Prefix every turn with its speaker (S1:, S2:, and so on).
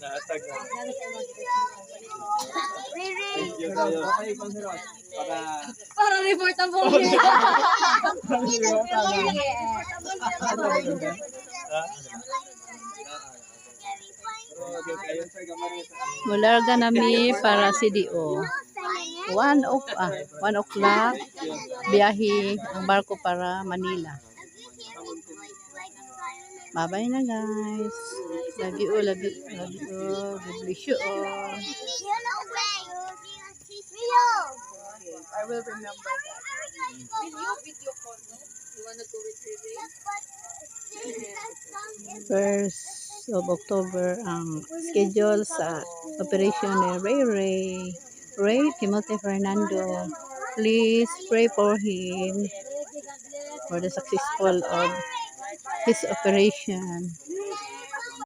S1: Naatag na. Thank you
S2: Pero,
S1: kayo.
S2: okay, Panserot.
S3: Para report ang pamilya.
S1: Ha?
S4: Mularga nami para CDO. 1 o'clock biyahe ang barko para Manila. Bye-bye na guys. Lagi o, lagi o. Biblisyo o.
S3: I will remember that. Video call, no? You wanna go with Riri?
S4: 1st of October ang schedule sa operation ni Ray Timothy Fernando. Please pray for him for the successful of his operation.